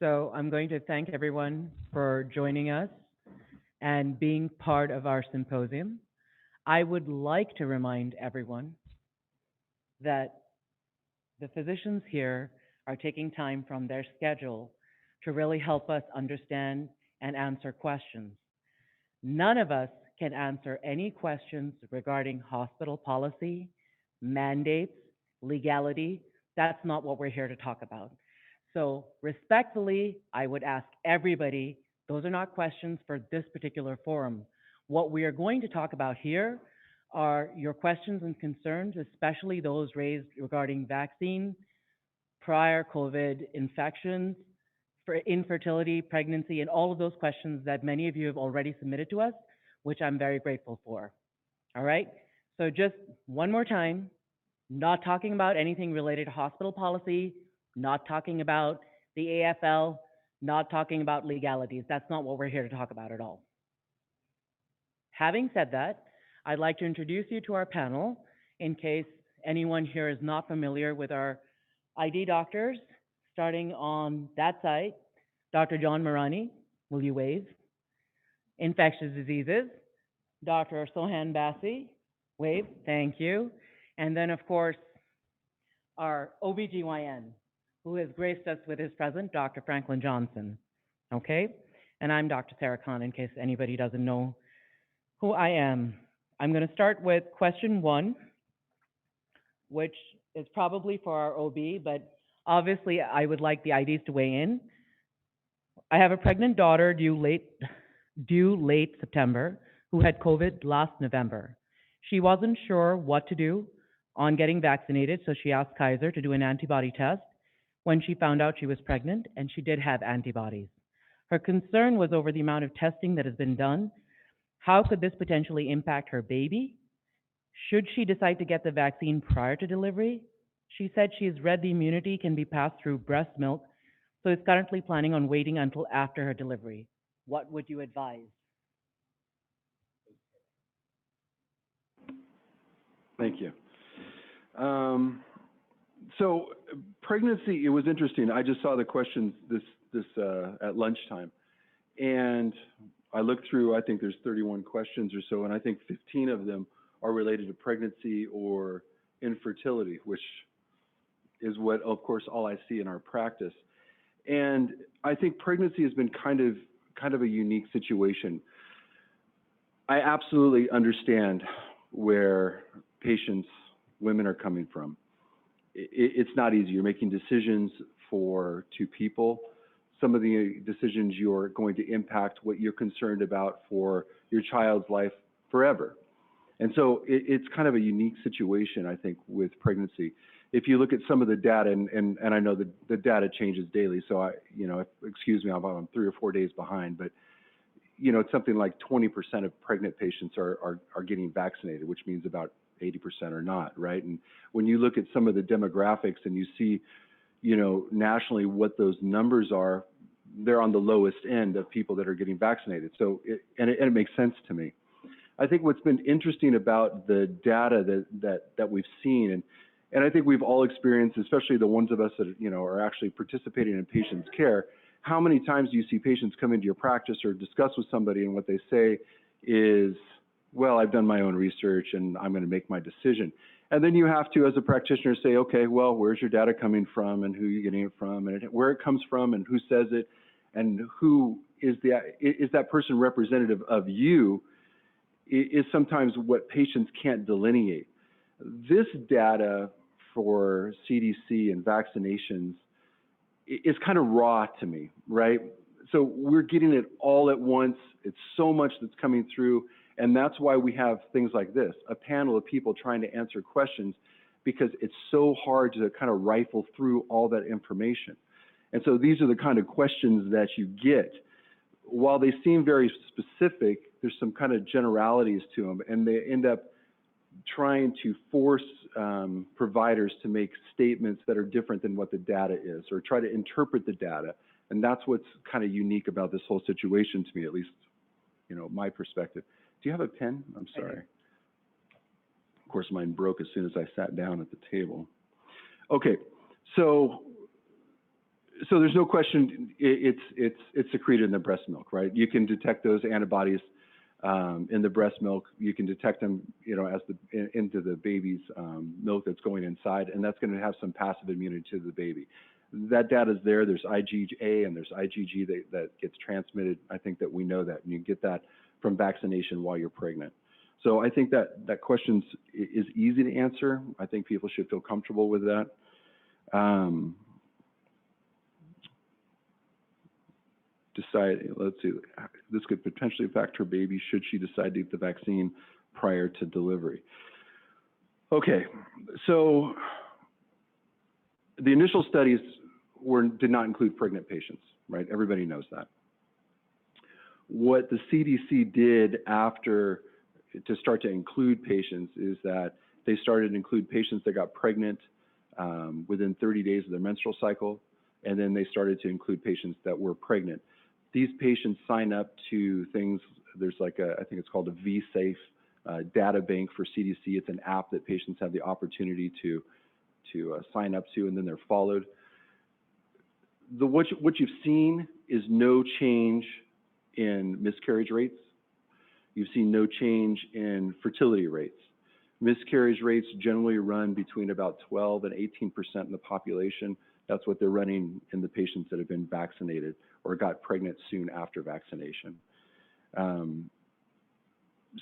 So I'm going to thank everyone for joining us and being part of our symposium. I would like to remind everyone that the physicians here are taking time from their schedule to really help us understand and answer questions. None of us can answer any questions regarding hospital policy, mandates, legality. That's not what we're here to talk about. So respectfully, I would ask everybody, those are not questions for this particular forum. What we are going to talk about here are your questions and concerns, especially those raised regarding vaccine, prior COVID infections, for infertility, pregnancy, and all of those questions that many of you have already submitted to us, which I'm very grateful for. All right? So just one more time, not talking about anything related to hospital policy, not talking about the AFL, not talking about legalities. That's not what we're here to talk about at all. Having said that, I'd like to introduce you to our panel in case anyone here is not familiar with our ID doctors. Starting on that side, Dr. John Mourani, will you wave? Infectious diseases, Dr. Sohan Bassi, wave, thank you. And then, of course, our OBGYN, who has graced us with his presence, Dr. Franklin Johnson, okay? And I'm Dr. Sara Khan, in case anybody doesn't know who I am. I'm going to start with question 1, which is probably for our OB, but obviously I would like the IDs to weigh in. I have a pregnant daughter due late September who had COVID last November. She wasn't sure what to do on getting vaccinated, so she asked Kaiser to do an antibody test when she found out she was pregnant, and she did have antibodies. Her concern was over the amount of testing that has been done. How could this potentially impact her baby? Should she decide to get the vaccine prior to delivery? She said she has read the immunity can be passed through breast milk, so is currently planning on waiting until after her delivery. What would you advise? Thank you. So pregnancy, it was interesting. I just saw the questions at lunchtime, and I looked through, I think there's 31 questions or so, and I think 15 of them are related to pregnancy or infertility, which is what, of course, all I see in our practice. And I think pregnancy has been kind of a unique situation. I absolutely understand where patients, women are coming from. It's not easy. You're making decisions for 2 people. Some of the decisions you're going to impact what you're concerned about for your child's life forever. And so it's kind of a unique situation, I think, with pregnancy. If you look at some of the data, and I know the data changes daily, so excuse me, I'm 3 or 4 days behind, but it's something like 20% of pregnant patients are getting vaccinated, which means about 80% are not, right? And when you look at some of the demographics and you see, nationally what those numbers are, they're on the lowest end of people that are getting vaccinated. So it makes sense to me. I think what's been interesting about the data that we've seen, and I think we've all experienced, especially the ones of us that are actually participating in patients' care, how many times do you see patients come into your practice or discuss with somebody, and what they say is, well, I've done my own research and I'm going to make my decision. And then you have to, as a practitioner, say, okay, well, where's your data coming from, and who are you getting it from, and where it comes from, and who says it, and who is that person representative of you, is sometimes what patients can't delineate. This data for CDC and vaccinations is kind of raw to me, right? So we're getting it all at once. It's so much that's coming through, and that's why we have things like this, a panel of people trying to answer questions, because it's so hard to kind of rifle through all that information. And so these are the kind of questions that you get. While they seem very specific, there's some kind of generalities to them, and they end up trying to force providers to make statements that are different than what the data is, or try to interpret the data. And that's what's kind of unique about this whole situation to me, at least, my perspective. Do you have a pen? I'm sorry. Of course, mine broke as soon as I sat down at the table. Okay, so So there's no question it's secreted in the breast milk, right? You can detect those antibodies in the breast milk. You can detect them, as into the baby's milk that's going inside, and that's going to have some passive immunity to the baby. That data is there. There's IgA and there's IgG that gets transmitted. I think that we know that, and you get that from vaccination while you're pregnant. So I think that question is easy to answer. I think people should feel comfortable with that. Let's see, this could potentially affect her baby should she decide to get the vaccine prior to delivery. Okay, so the initial studies did not include pregnant patients, right? Everybody knows that. What the CDC did after to start to include patients is that they started to include patients that got pregnant within 30 days of their menstrual cycle, and then they started to include patients that were pregnant. These patients sign up to things, there's like I think it's called a V-Safe data bank for CDC. It's an app that patients have the opportunity to sign up to, and then they're followed. What you've seen is no change in miscarriage rates. You've seen no change in fertility rates. Miscarriage rates generally run between about 12 and 18% in the population. That's what they're running in the patients that have been vaccinated or got pregnant soon after vaccination.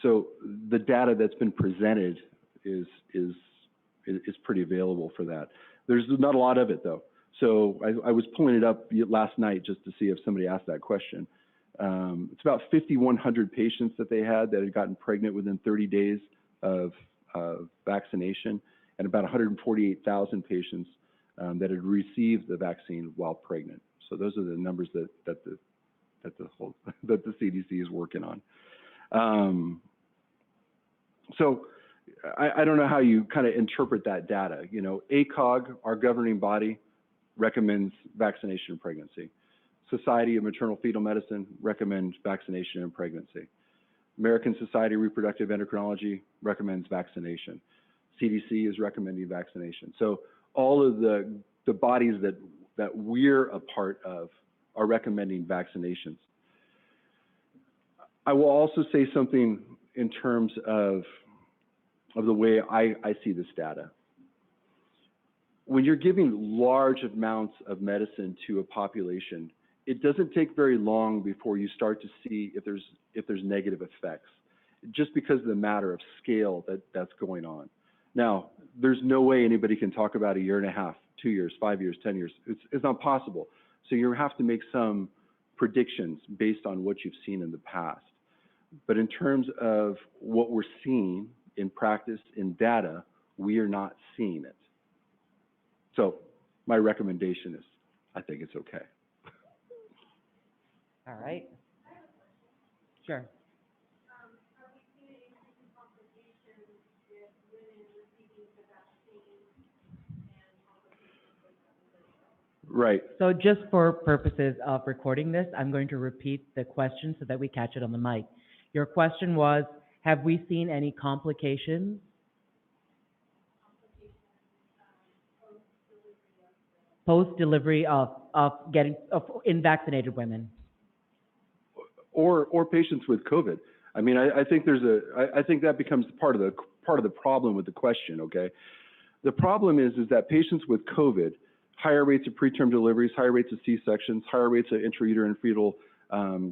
So the data that's been presented is pretty available for that. There's not a lot of it though. So I was pulling it up last night just to see if somebody asked that question. It's about 5,100 patients that they had gotten pregnant within 30 days of vaccination, and about 148,000 patients that had received the vaccine while pregnant. So those are the numbers that the CDC is working on. So I don't know how you kind of interpret that data. ACOG, our governing body, recommends vaccination in pregnancy. Society of Maternal Fetal Medicine recommends vaccination in pregnancy. American Society of Reproductive Endocrinology recommends vaccination. CDC is recommending vaccination. So all of the bodies that we're a part of are recommending vaccinations. I will also say something in terms of the way I see this data. When you're giving large amounts of medicine to a population, it doesn't take very long before you start to see if there's negative effects, just because of the matter of scale that's going on. Now, there's no way anybody can talk about a year and a half, 2 years, 5 years, 10 years. It's not possible. So you have to make some predictions based on what you've seen in the past. But in terms of what we're seeing in practice, in data, we are not seeing it. So my recommendation is, I think it's okay. All right. Sure. Have we seen an increase in complications with women receiving the vaccine and complications with vaccination? Right. So just for purposes of recording this, I'm going to repeat the question so that we catch it on the mic. Your question was, have we seen any complications? Post-delivery of in vaccinated women. Or patients with COVID. I mean, I think I think that becomes part of the problem with the question. Okay, the problem is that patients with COVID, higher rates of preterm deliveries, higher rates of C-sections, higher rates of intrauterine fetal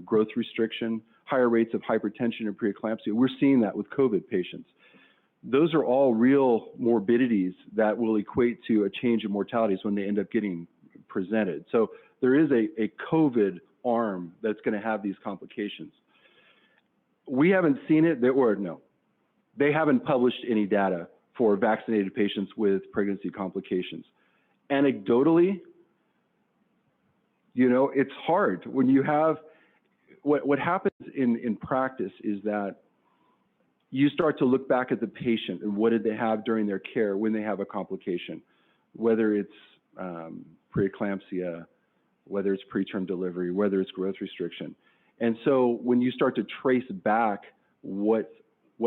growth restriction, higher rates of hypertension and preeclampsia. We're seeing that with COVID patients. Those are all real morbidities that will equate to a change in mortalities when they end up getting presented. So there is a COVID arm that's going to have these complications. We haven't seen it, they haven't published any data for vaccinated patients with pregnancy complications. Anecdotally, it's hard when you have, what happens in practice is that you start to look back at the patient and what did they have during their care when they have a complication, whether it's preeclampsia, whether it's preterm delivery, whether it's growth restriction. And so when you start to trace back what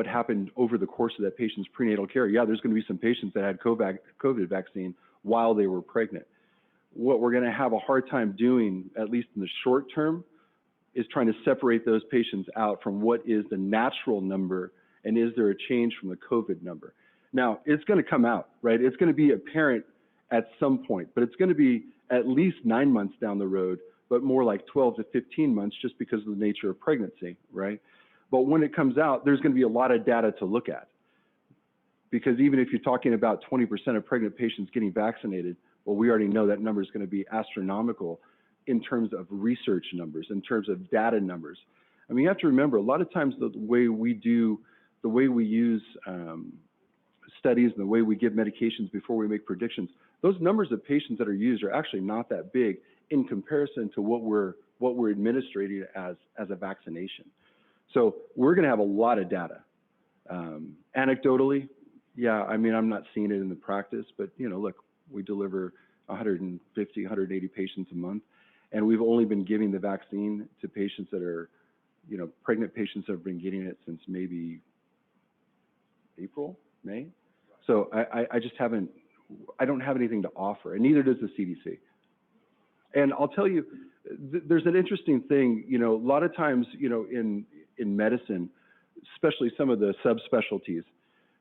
happened over the course of that patient's prenatal care, yeah, there's going to be some patients that had COVID vaccine while they were pregnant. what we're going to have a hard time doing, at least in the short term, is trying to separate those patients out from what is the natural number and is there a change from the COVID number. Now, it's going to come out, right? It's going to be apparent at some point, but it's going to be at least 9 months down the road, but more like 12 to 15 months just because of the nature of pregnancy, right? But when it comes out, there's going to be a lot of data to look at. Because even if you're talking about 20% of pregnant patients getting vaccinated, well, we already know that number is going to be astronomical in terms of research numbers, in terms of data numbers. I mean, you have to remember, a lot of times the way we use studies and the way we give medications before we make predictions, those numbers of patients that are used are actually not that big in comparison to what we're administrating as a vaccination. So we're going to have a lot of data. Anecdotally, yeah, I mean, I'm not seeing it in the practice, but you know, look, we deliver 150, 180 patients a month, and we've only been giving the vaccine to patients that are, you know, pregnant patients that have been getting it since maybe April, May. So I just haven't, I don't have anything to offer, and neither does the CDC. And I'll tell you, there's an interesting thing, you know, a lot of times, you know, in medicine, especially some of the subspecialties,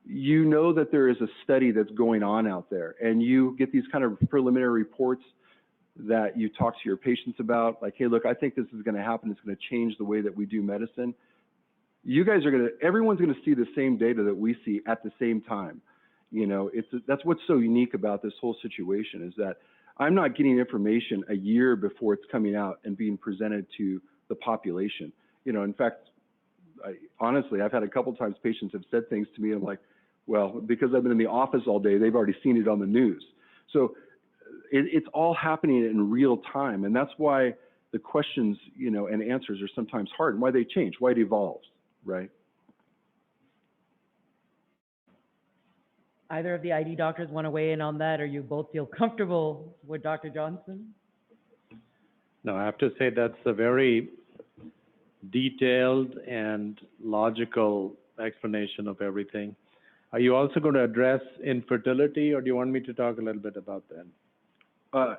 you know that there is a study that's going on out there, and you get these kind of preliminary reports that you talk to your patients about, like, hey, look, I think this is going to happen. It's going to change the way that we do medicine. You guys are going to, everyone's going to see the same data that we see at the same time. You know, that's what's so unique about this whole situation, is that I'm not getting information a year before it's coming out and being presented to the population. You know, in fact, honestly, I've had a couple times patients have said things to me, and I'm like, well, because I've been in the office all day, they've already seen it on the news. So it's all happening in real time, and that's why the questions, you know, and answers are sometimes hard, and why they change, why it evolves, right? Either of the ID doctors want to weigh in on that, or you both feel comfortable with Dr. Johnson? No, I have to say that's a very detailed and logical explanation of everything. Are you also going to address infertility, or do you want me to talk a little bit about that?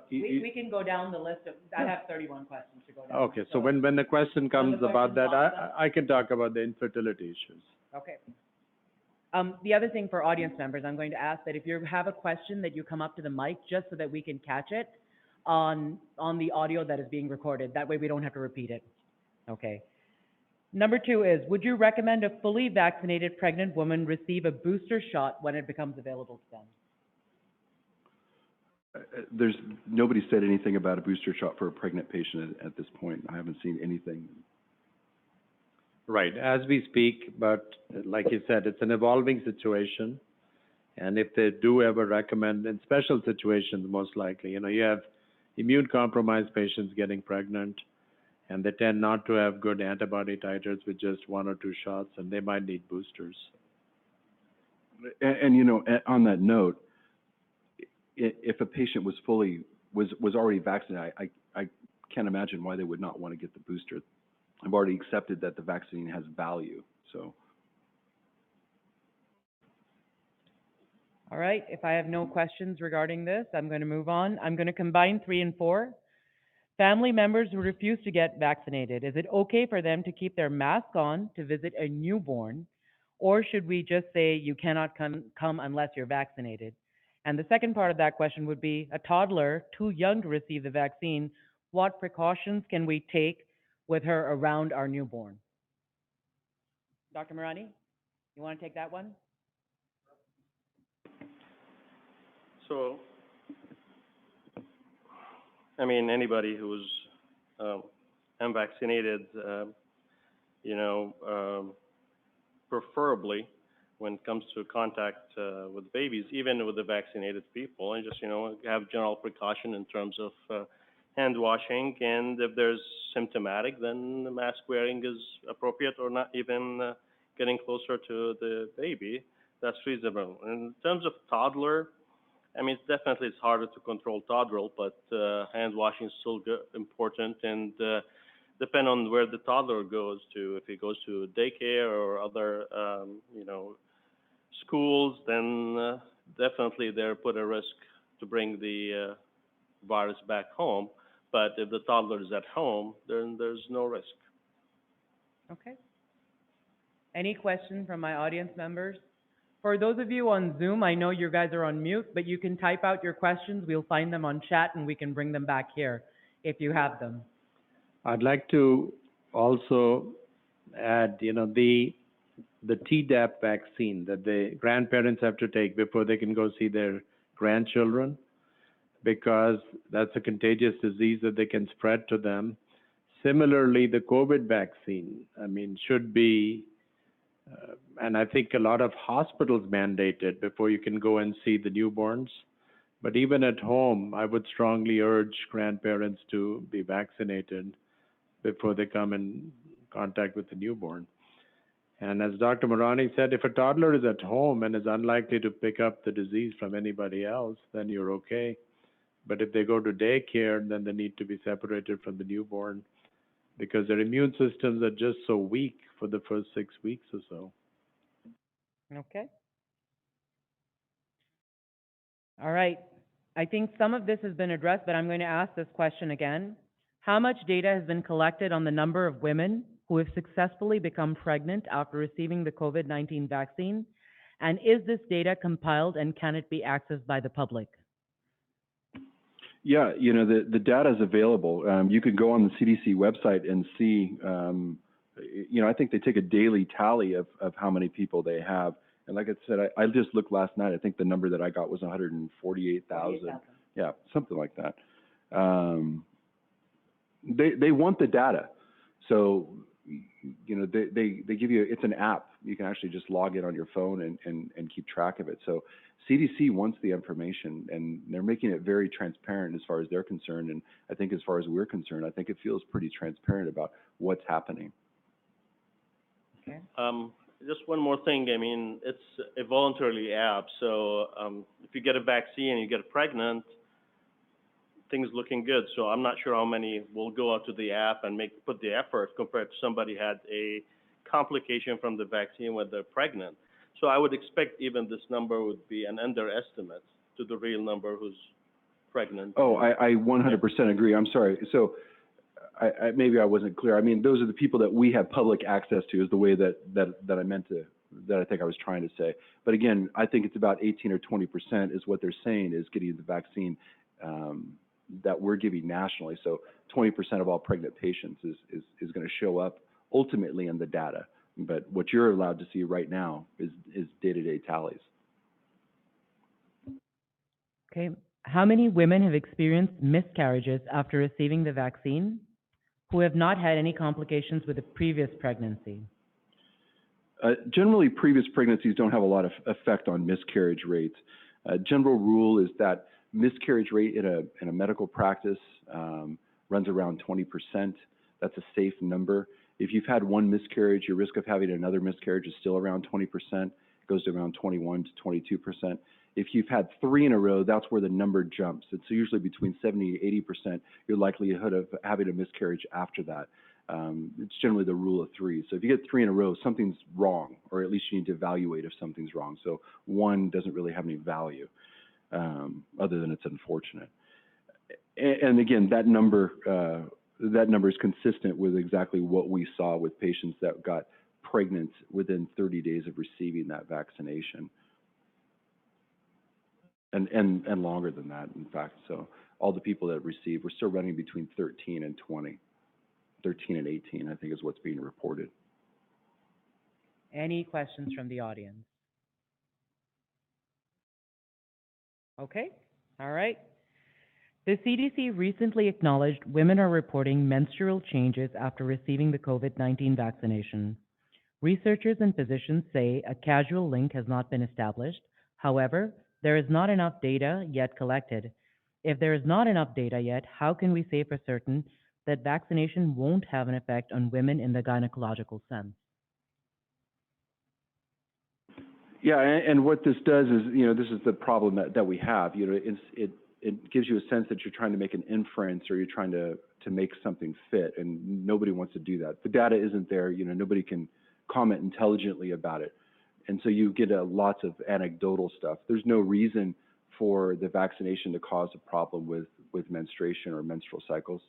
We can go down the list of, I have 31 questions to go down. Okay, so when the question comes the about question that, pops I can talk about the infertility issues. Okay. The other thing for audience members, I'm going to ask that if you have a question, that you come up to the mic just so that we can catch it on the audio that is being recorded. That way we don't have to repeat it. Okay. Number 2 is, would you recommend a fully vaccinated pregnant woman receive a booster shot when it becomes available to them? Nobody said anything about a booster shot for a pregnant patient at this point. I haven't seen anything. Right, as we speak, but like you said, it's an evolving situation. And if they do ever recommend, in special situations, most likely, you know, you have immune-compromised patients getting pregnant, and they tend not to have good antibody titers with just 1 or 2 shots, and they might need boosters. And you know, on that note, if a patient was already vaccinated, I can't imagine why they would not want to get the booster. I've already accepted that the vaccine has value, so. All right, if I have no questions regarding this, I'm going to move on. I'm going to combine 3 and 4. Family members who refuse to get vaccinated, is it okay for them to keep their mask on to visit a newborn, or should we just say you cannot come unless you're vaccinated? And the second part of that question would be, a toddler too young to receive the vaccine, what precautions can we take with her around our newborn? Dr. Mourani, you want to take that one? So, I mean, anybody who's unvaccinated, you know, preferably when it comes to contact with babies, even with the vaccinated people, and just, you know, have general precaution in terms of hand washing, and if there's symptomatic, then the mask wearing is appropriate, or not even getting closer to the baby. That's reasonable. In terms of toddler, I mean, it's harder to control toddler, but hand washing is still important, and depend on where the toddler goes to. If he goes to daycare or other, you know, schools, then definitely they're put at risk to bring the virus back home. But if the toddler is at home, then there's no risk. Okay. Any questions from my audience members? For those of you on Zoom, I know you guys are on mute, but you can type out your questions. We'll find them on chat and we can bring them back here if you have them. I'd like to also add, the Tdap vaccine that the grandparents have to take before they can go see their grandchildren, because that's a contagious disease that they can spread to them. Similarly, the COVID vaccine, should be, and I think a lot of hospitals mandate it before you can go and see the newborns. But even at home, I would strongly urge grandparents to be vaccinated before they come in contact with the newborn. And as Dr. Mourani said, if a toddler is at home and is unlikely to pick up the disease from anybody else, then you're okay. But if they go to daycare, then they need to be separated from the newborn, because their immune systems are just so weak for the first 6 weeks or so. Okay. All right. I think some of this has been addressed, but I'm going to ask this question again. How much data has been collected on the number of women who have successfully become pregnant after receiving the COVID-19 vaccine? And is this data compiled and can it be accessed by the public? Yeah, the data is available. You could go on the CDC website and see, I think they take a daily tally of how many people they have. And like I said, I just looked last night. I think the number that I got was 148,000. Yeah, something like that. They want the data. So, they give you, it's an app. You can actually just log in on your phone and keep track of it. So CDC wants the information, and they're making it very transparent as far as they're concerned. And I think as far as we're concerned, I think it feels pretty transparent about what's happening. Okay. Just one more thing. It's a voluntary app. So if you get a vaccine and you get pregnant, things looking good. So I'm not sure how many will go out to the app and put the effort compared to somebody had a complication from the vaccine when they're pregnant. So I would expect even this number would be an underestimate to the real number who's pregnant. Oh, I 100% agree. I'm sorry. So maybe I wasn't clear. Those are the people that we have public access to, is the way that I meant to, that I think I was trying to say. But again, I think it's about 18 or 20% is what they're saying is getting the vaccine that we're giving nationally. So 20% of all pregnant patients is going to show up ultimately in the data. But what you're allowed to see right now is day-to-day tallies. Okay. How many women have experienced miscarriages after receiving the vaccine who have not had any complications with a previous pregnancy? Generally, previous pregnancies don't have a lot of effect on miscarriage rates. General rule is that miscarriage rate in a medical practice runs around 20%. That's a safe number. If you've had one miscarriage, your risk of having another miscarriage is still around 20%. It goes to around 21 to 22%. If you've had 3 in a row, that's where the number jumps. It's usually between 70 to 80% your likelihood of having a miscarriage after that. It's generally the rule of 3. So if you get 3 in a row, something's wrong, or at least you need to evaluate if something's wrong. So 1 doesn't really have any value, other than it's unfortunate. And again, that number is consistent with exactly what we saw with patients that got pregnant within 30 days of receiving that vaccination. And longer than that, in fact. So all the people that received, we're still running between 13 and 20. 13 and 18, I think, is what's being reported. Any questions from the audience? Okay. All right. The CDC recently acknowledged women are reporting menstrual changes after receiving the COVID-19 vaccination. Researchers and physicians say a causal link has not been established. However, there is not enough data yet collected. If there is not enough data yet, how can we say for certain that vaccination won't have an effect on women in the gynecological sense? Yeah, and what this does is, this is the problem that we have. It gives you a sense that you're trying to make an inference, or you're trying to make something fit, and nobody wants to do that. The data isn't there. Nobody can comment intelligently about it. And so you get lots of anecdotal stuff. There's no reason for the vaccination to cause a problem with with menstruation or menstrual cycles.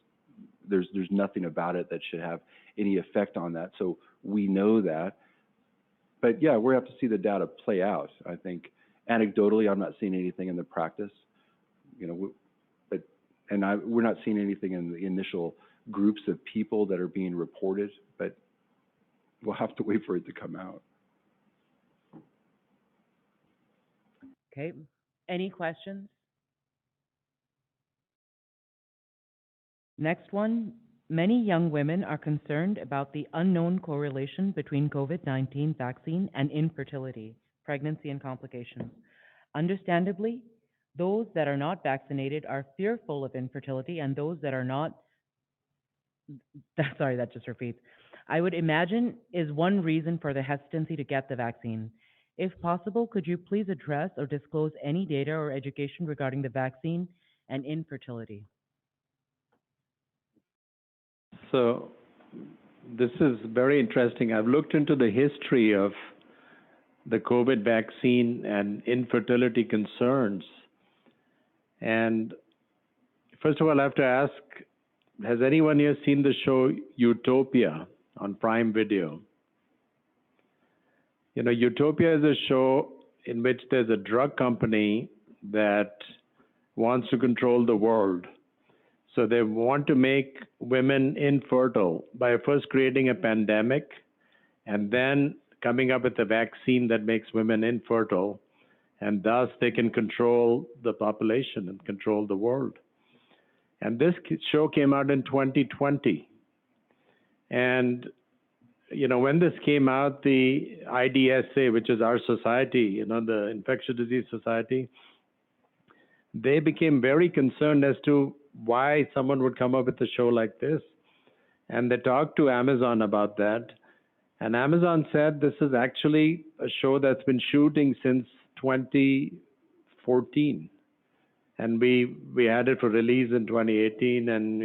There's nothing about it that should have any effect on that. So we know that. But yeah, we have to see the data play out. I think anecdotally, I'm not seeing anything in the practice, we're not seeing anything in the initial groups of people that are being reported, but we'll have to wait for it to come out. Okay, any questions? Next one, many young women are concerned about the unknown correlation between COVID-19 vaccine and infertility, pregnancy and complications. Understandably, those that are not vaccinated are fearful of infertility, and those that are not, sorry, that just repeats, I would imagine is one reason for the hesitancy to get the vaccine. If possible, could you please address or disclose any data or education regarding the vaccine and infertility? So this is very interesting. I've looked into the history of the COVID vaccine and infertility concerns. And first of all, I have to ask, has anyone here seen the show Utopia on Prime Video? Utopia is a show in which there's a drug company that wants to control the world. So they want to make women infertile by first creating a pandemic and then coming up with a vaccine that makes women infertile, and thus they can control the population and control the world. And this show came out in 2020. And, when this came out, the IDSA, which is our society, the Infectious Disease Society, they became very concerned as to why someone would come up with a show like this. And they talked to Amazon about that. And Amazon said this is actually a show that's been shooting since 2014. And we had it for release in 2018, and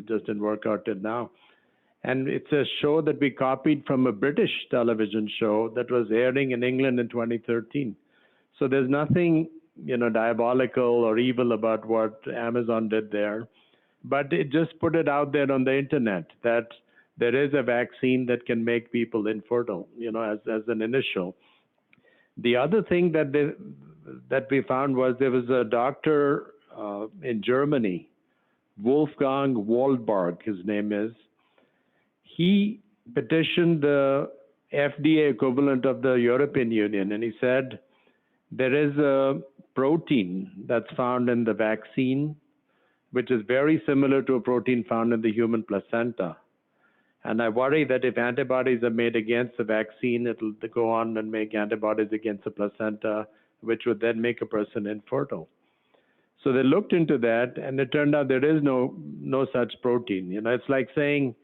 just didn't work out till now. And it's a show that we copied from a British television show that was airing in England in 2013. So there's nothing diabolical or evil about what Amazon did there, but it just put it out there on the internet that there is a vaccine that can make people infertile, as an initial. The other thing that we found was there was a doctor in Germany, Wolfgang Wohlberg, his name is. He petitioned the FDA equivalent of the European Union, and he said there is a protein that's found in the vaccine, which is very similar to a protein found in the human placenta. And I worry that if antibodies are made against the vaccine, it'll go on and make antibodies against the placenta, which would then make a person infertile. So they looked into that, and it turned out there is no such protein. It's like saying,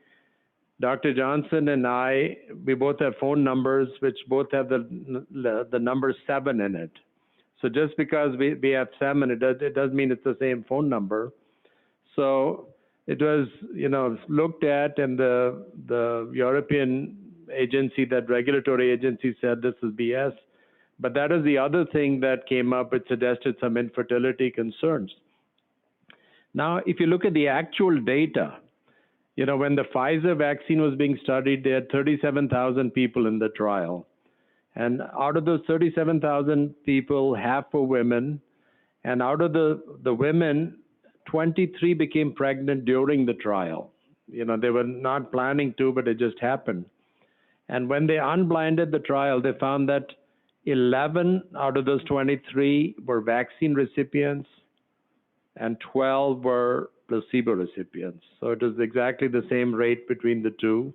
Dr. Johnson and I, we both have phone numbers which both have the number 7 in it. So just because we have 7, it doesn't mean it's the same phone number. So it was, looked at, and the European agency, that regulatory agency, said this is BS. But that is the other thing that came up. It suggested some infertility concerns. Now, if you look at the actual data, when the Pfizer vaccine was being studied, they had 37,000 people in the trial. And out of those 37,000 people, half were women. And out of the women, 23 became pregnant during the trial. They were not planning to, but it just happened. And when they unblinded the trial, they found that 11 out of those 23 were vaccine recipients and 12 were placebo recipients. So it was exactly the same rate between the two.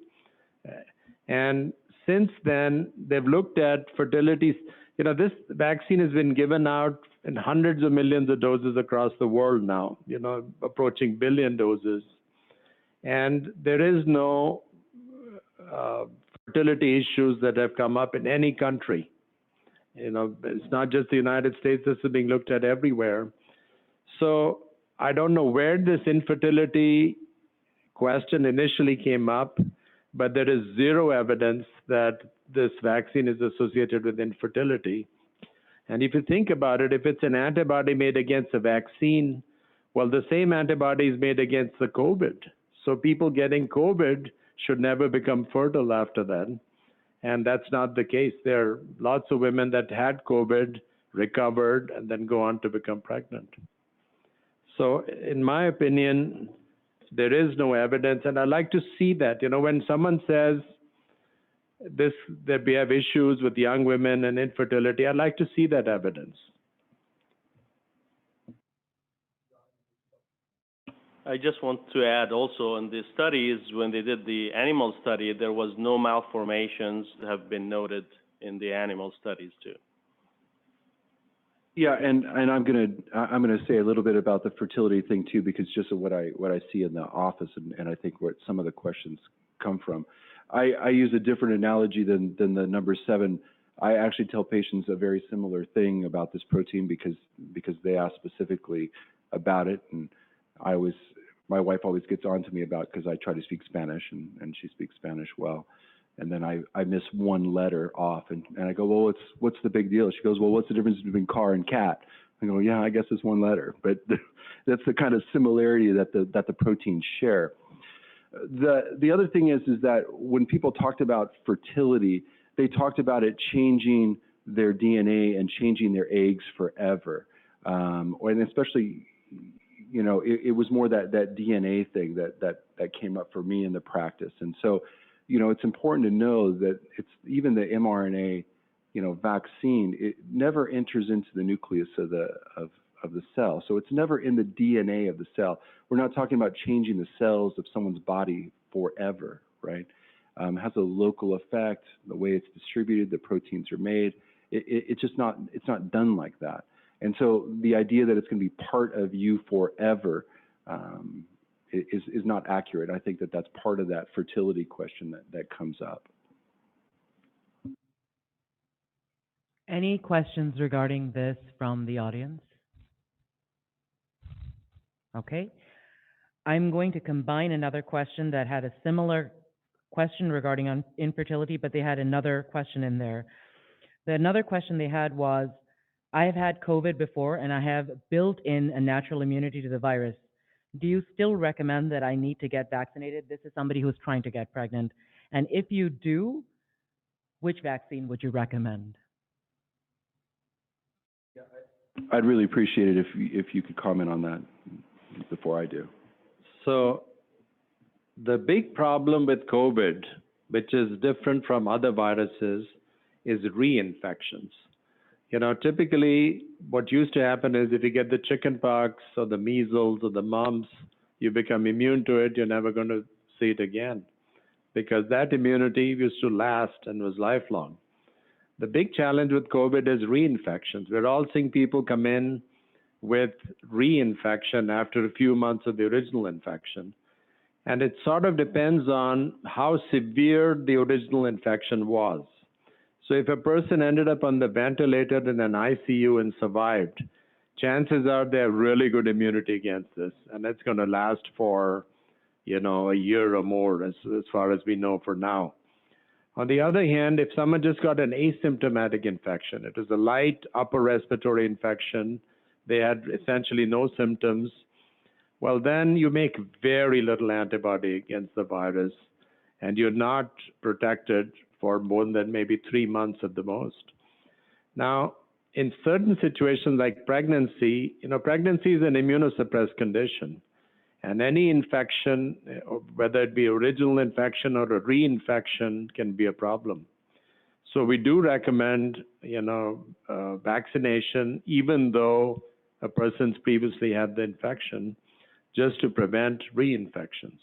And since then, they've looked at fertility. This vaccine has been given out in hundreds of millions of doses across the world now, approaching billion doses. And there is no fertility issues that have come up in any country. It's not just the United States, this is being looked at everywhere. So I don't know where this infertility question initially came up, but there is zero evidence that this vaccine is associated with infertility. And if you think about it, if it's an antibody made against a vaccine, Well, the same antibody is made against the COVID. So people getting COVID should never become fertile after that. And that's not the case. There are lots of women that had COVID, recovered, and then go on to become pregnant. So in my opinion, there is no evidence, and I like to see that. When someone says that we have issues with young women and infertility, I'd like to see that evidence. I just want to add also in the studies, when they did the animal study, there was no malformations that have been noted in the animal studies too. Yeah, and I'm gonna say a little bit about the fertility thing too, because just of what I see in the office, and I think where some of the questions come from. I use a different analogy than the number 7. I actually tell patients a very similar thing about this protein because they ask specifically about it, and my wife always gets on to me about, because I try to speak Spanish and she speaks Spanish well. And then I miss one letter off, and I go, well, what's the big deal? She goes, well, what's the difference between car and cat? I go, yeah, I guess it's one letter, but that's the kind of similarity that the proteins share. The other thing is that when people talked about fertility, they talked about it changing their DNA and changing their eggs forever, and especially, it was more that DNA thing that came up for me in the practice. And so, it's important to know that it's even the mRNA, vaccine, it never enters into the nucleus of the cell. So it's never in the DNA of the cell. We're not talking about changing the cells of someone's body forever, right? It has a local effect, the way it's distributed, the proteins are made. It's not done like that. And so the idea that it's going to be part of you forever is not accurate. I think that's part of that fertility question that comes up. Any questions regarding this from the audience? Okay. I'm going to combine another question that had a similar question regarding infertility, but they had another question in there. Another question they had was, I have had COVID before and I have built in a natural immunity to the virus. Do you still recommend that I need to get vaccinated? This is somebody who's trying to get pregnant. And if you do, which vaccine would you recommend? I'd really appreciate it if you could comment on that before I do. So the big problem with COVID, which is different from other viruses, is reinfections. Typically what used to happen is if you get the chickenpox or the measles or the mumps, you become immune to it, you're never going to see it again, because that immunity used to last and was lifelong. The big challenge with COVID is reinfections. We're all seeing people come in with reinfection after a few months of the original infection. And it sort of depends on how severe the original infection was. So if a person ended up on the ventilator in an ICU and survived, chances are they have really good immunity against this, and it's going to last for, a year or more, as far as we know for now. On the other hand, if someone just got an asymptomatic infection, it was a light upper respiratory infection, they had essentially no symptoms, well, then you make very little antibody against the virus, and you're not protected for more than maybe 3 months at the most. Now, in certain situations like pregnancy, pregnancy is an immunosuppressed condition. And any infection, whether it be original infection or a reinfection, can be a problem. So we do recommend, vaccination, even though a person's previously had the infection, just to prevent reinfections.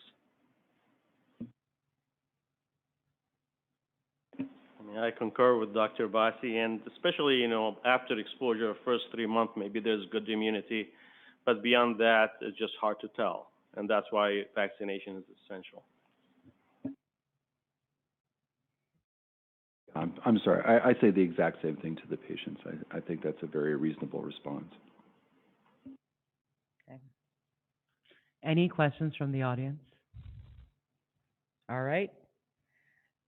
I concur with Dr. Bassi, and especially, after exposure, first 3 months, maybe there's good immunity, but beyond that, it's just hard to tell, and that's why vaccination is essential. I'm sorry, I say the exact same thing to the patients. I think that's a very reasonable response. Okay. Any questions from the audience? All right.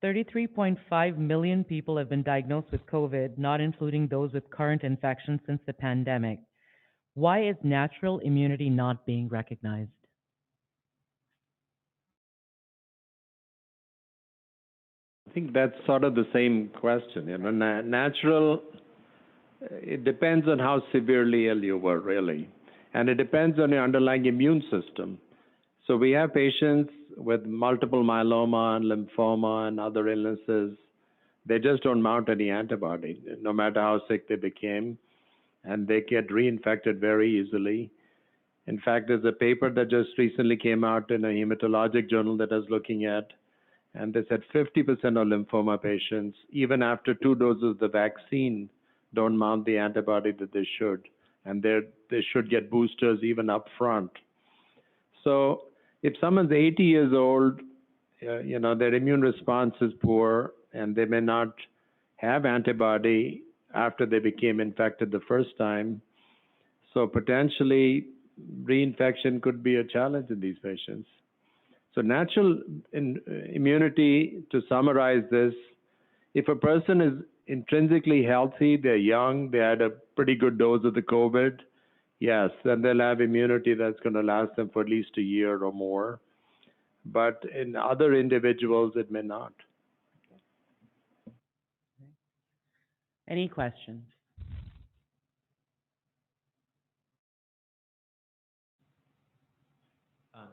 33.5 million people have been diagnosed with COVID, not including those with current infections since the pandemic. Why is natural immunity not being recognized? I think that's sort of the same question. Natural, it depends on how severely ill you were, really. And it depends on your underlying immune system. So we have patients with multiple myeloma and lymphoma and other illnesses. They just don't mount any antibody, no matter how sick they became, and they get reinfected very easily. In fact, there's a paper that just recently came out in a hematologic journal that I was looking at, and they said 50% of lymphoma patients, even after 2 doses of the vaccine, don't mount the antibody that they should, and they should get boosters even up front. So if someone's 80 years old, their immune response is poor, and they may not have antibody after they became infected the first time. So potentially, reinfection could be a challenge in these patients. So natural immunity, to summarize this, if a person is intrinsically healthy, they're young, they had a pretty good dose of the COVID, yes, then they'll have immunity that's going to last them for at least a year or more. But in other individuals, it may not. Any questions?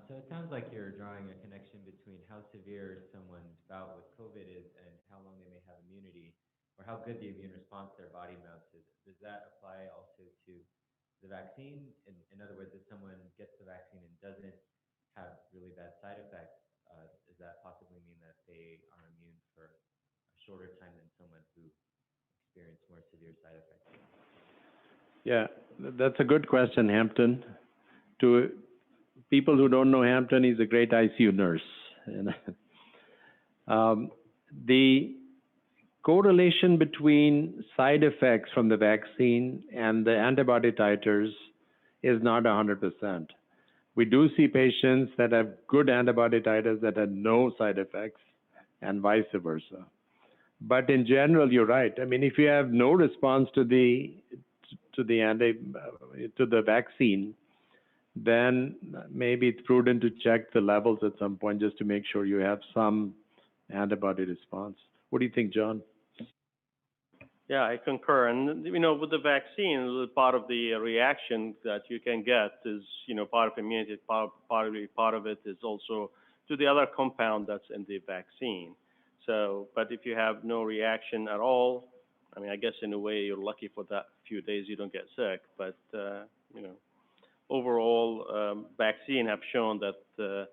So it sounds like you're drawing a connection between how severe someone's bout with COVID is and how long they may have immunity, or how good the immune response their body mounts is. Does that apply also to the vaccine? In other words, if someone gets the vaccine and doesn't have really bad side effects, does that possibly mean that they are immune for a shorter time than someone who experienced more severe side effects? Yeah, that's a good question, Hampton. To people who don't know Hampton, he's a great ICU nurse. The correlation between side effects from the vaccine and the antibody titers is not 100%. We do see patients that have good antibody titers that have no side effects, and vice versa. But in general, you're right. I mean, if you have no response to the vaccine, then maybe it's prudent to check the levels at some point just to make sure you have some antibody response. What do you think, John? Yeah, I concur. And, with the vaccine, part of the reaction that you can get is, part of immunity, part of it is also to the other compound that's in the vaccine. So, but if you have no reaction at all, I mean, I guess in a way you're lucky for that few days you don't get sick. But, overall, vaccine have shown that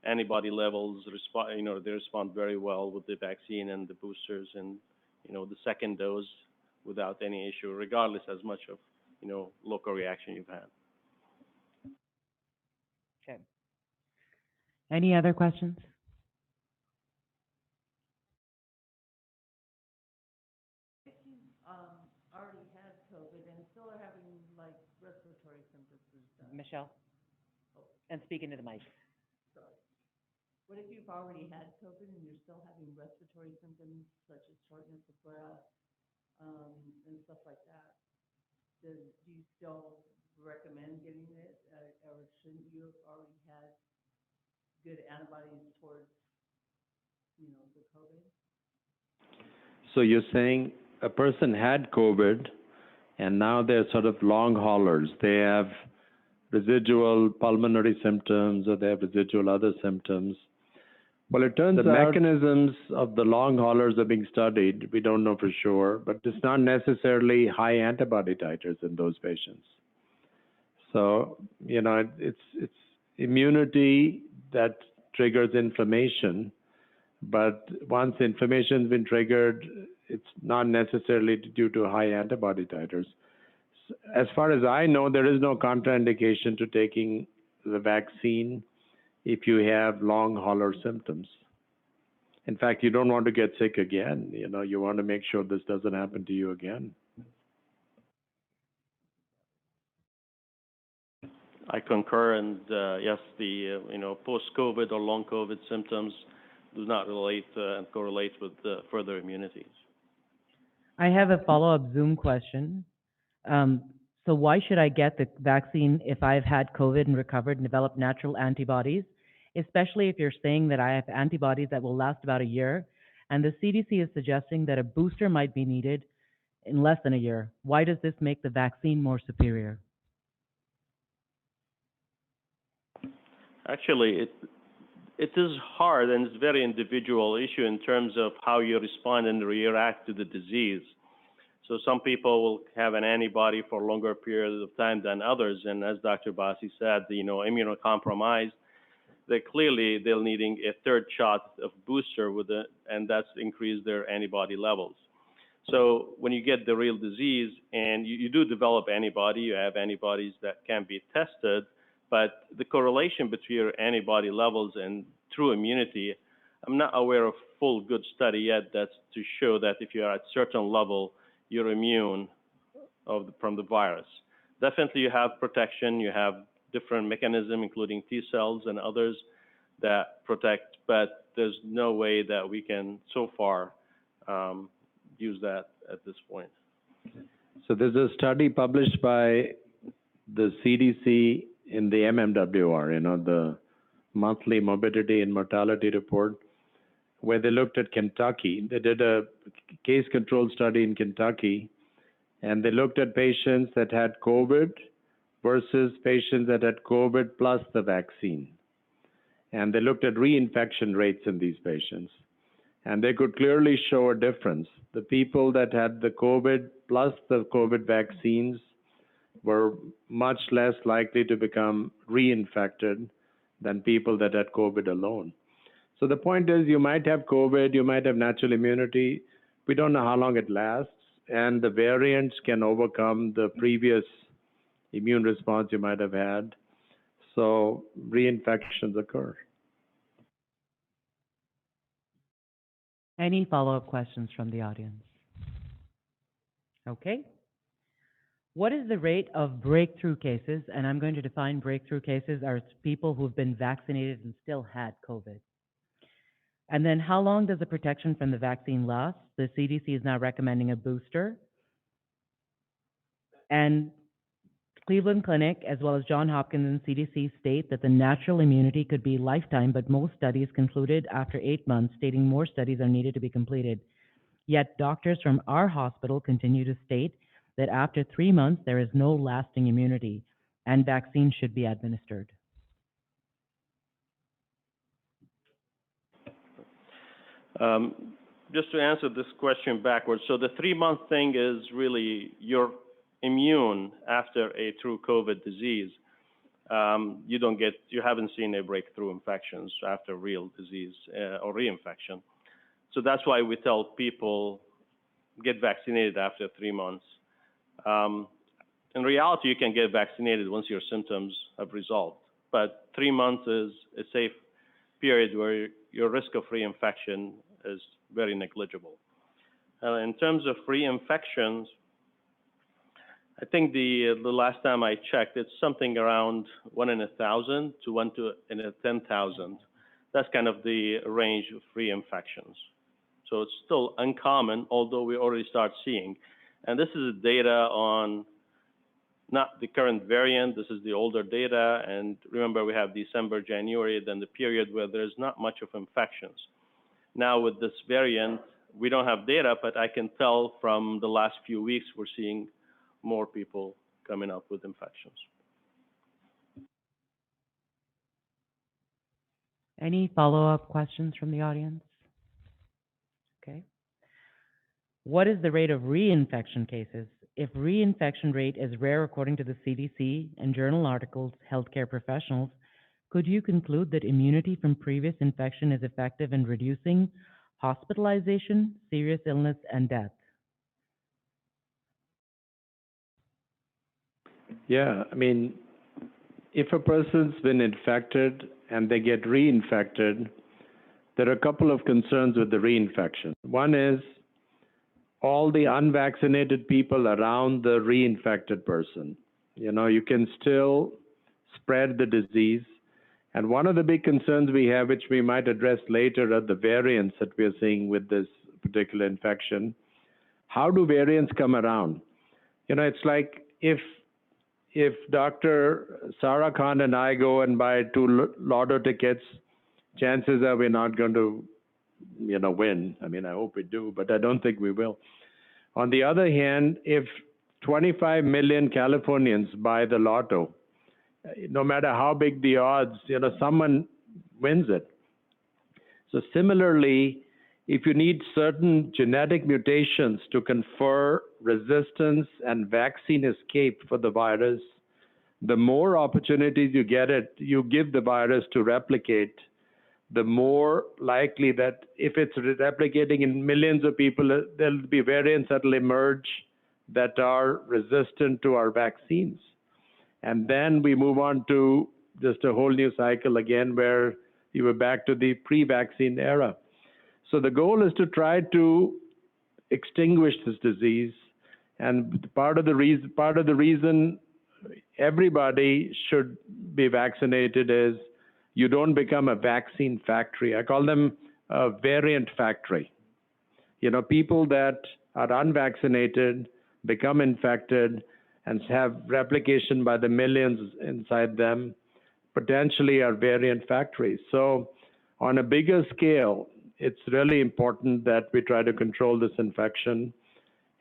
antibody levels respond, they respond very well with the vaccine and the boosters and, the second dose without any issue, regardless as much of, local reaction you've had. Okay. Any other questions? Already had COVID and still are having like respiratory symptoms and stuff. Michelle? And speak into the mic. Sorry. What if you've already had COVID and you're still having respiratory symptoms such as shortness of breath, and stuff like that? Do you still recommend getting it, or shouldn't you have already had good antibodies towards, the COVID? So you're saying a person had COVID, and now they're sort of long haulers. They have residual pulmonary symptoms, or they have residual other symptoms. Well, it turns out the mechanisms of the long haulers are being studied. We don't know for sure, but it's not necessarily high antibody titers in those patients. So, it's immunity that triggers inflammation, but once inflammation's been triggered, it's not necessarily due to high antibody titers. As far as I know, there is no contraindication to taking the vaccine if you have long hauler symptoms. In fact, you don't want to get sick again. You want to make sure this doesn't happen to you again. I concur, and yes, the post-COVID or long COVID symptoms do not relate and correlate with further immunities. I have a follow-up Zoom question. So why should I get the vaccine if I've had COVID and recovered and developed natural antibodies, especially if you're saying that I have antibodies that will last about a year, and the CDC is suggesting that a booster might be needed in less than a year? Why does this make the vaccine more superior? Actually, it is hard and it's a very individual issue in terms of how you respond and react to the disease. So some people will have an antibody for longer periods of time than others, and as Dr. Bassi said, immunocompromised, they'll needing a third shot of booster with it, and that's increased their antibody levels. So when you get the real disease and you do develop antibody, you have antibodies that can be tested, but the correlation between your antibody levels and true immunity, I'm not aware of full good study yet that's to show that if you're at certain level, you're immune from the virus. Definitely you have protection, you have different mechanisms, including T cells and others that protect, but there's no way that we can so far use that at this point. So there's a study published by the CDC in the MMWR, the monthly morbidity and mortality report, where they looked at Kentucky. They did a case control study in Kentucky, and they looked at patients that had COVID versus patients that had COVID plus the vaccine. And they looked at reinfection rates in these patients. And they could clearly show a difference. The people that had the COVID plus the COVID vaccines were much less likely to become reinfected than people that had COVID alone. So the point is, you might have COVID, you might have natural immunity. We don't know how long it lasts, and the variants can overcome the previous immune response you might have had. So reinfections occur. Any follow-up questions from the audience? Okay. What is the rate of breakthrough cases? And I'm going to define breakthrough cases as people who've been vaccinated and still had COVID. And then how long does the protection from the vaccine last? The CDC is now recommending a booster. And Cleveland Clinic, as well as Johns Hopkins and CDC, state that the natural immunity could be lifetime, but most studies concluded after 8 months, stating more studies are needed to be completed. Yet doctors from our hospital continue to state that after 3 months, there is no lasting immunity, and vaccines should be administered. Just to answer this question backwards, so the 3-month thing is really you're immune after a true COVID disease. You haven't seen a breakthrough infections after real disease or reinfection. So that's why we tell people get vaccinated after 3 months. In reality, you can get vaccinated once your symptoms have resolved, but 3 months is a safe period where your risk of reinfection is very negligible. In terms of reinfections, I think the last time I checked, it's something around 1 in 1,000 to 1 in 10,000. That's kind of the range of reinfections. So it's still uncommon, although we already start seeing. And this is data on not the current variant, this is the older data. And remember, we have December, January, then the period where there's not much of infections. Now with this variant, we don't have data, but I can tell from the last few weeks, we're seeing more people coming up with infections. Any follow-up questions from the audience? Okay. What is the rate of reinfection cases? If reinfection rate is rare according to the CDC and journal articles, healthcare professionals, could you conclude that immunity from previous infection is effective in reducing hospitalization, serious illness, and death? Yeah, I mean, if a person's been infected and they get reinfected, there are a couple of concerns with the reinfection. One is all the unvaccinated people around the reinfected person. You can still spread the disease. And one of the big concerns we have, which we might address later, are the variants that we are seeing with this particular infection. How do variants come around? It's like if if Dr. Sara Khan and I go and buy two lotto tickets, chances are we're not going to, win. I mean, I hope we do, but I don't think we will. On the other hand, if 25 million Californians buy the lotto, no matter how big the odds, someone wins it. So similarly, if you need certain genetic mutations to confer resistance and vaccine escape for the virus, the more opportunities you give the virus to replicate, the more likely that if it's replicating in millions of people, there'll be variants that will emerge that are resistant to our vaccines. And then we move on to just a whole new cycle again where you were back to the pre-vaccine era. So the goal is to try to extinguish this disease. And part of the reason everybody should be vaccinated is you don't become a vaccine factory. I call them a variant factory. People that are unvaccinated become infected and have replication by the millions inside them, potentially are variant factories. So on a bigger scale, it's really important that we try to control this infection,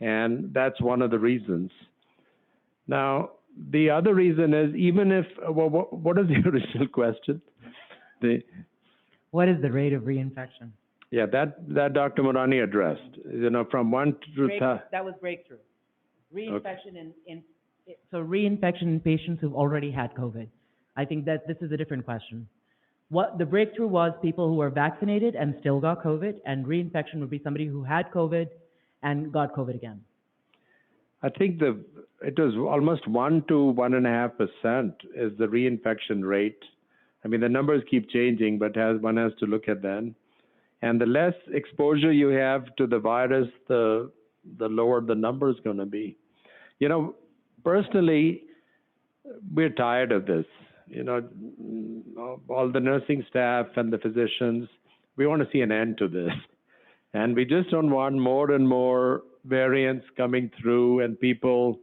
and that's one of the reasons. Now, the other reason is even if, what is the original question? What is the rate of reinfection? Yeah, that Dr. Mourani addressed, from 1 to... That was breakthrough. Reinfection reinfection in patients who've already had COVID. I think that this is a different question. What the breakthrough was people who were vaccinated and still got COVID, and reinfection would be somebody who had COVID and got COVID again. I think it was almost 1 to 1.5% is the reinfection rate. I mean, the numbers keep changing, but one has to look at them. And the less exposure you have to the virus, the lower the number is going to be. Personally, we're tired of this. All the nursing staff and the physicians, we want to see an end to this. And we just don't want more and more variants coming through and people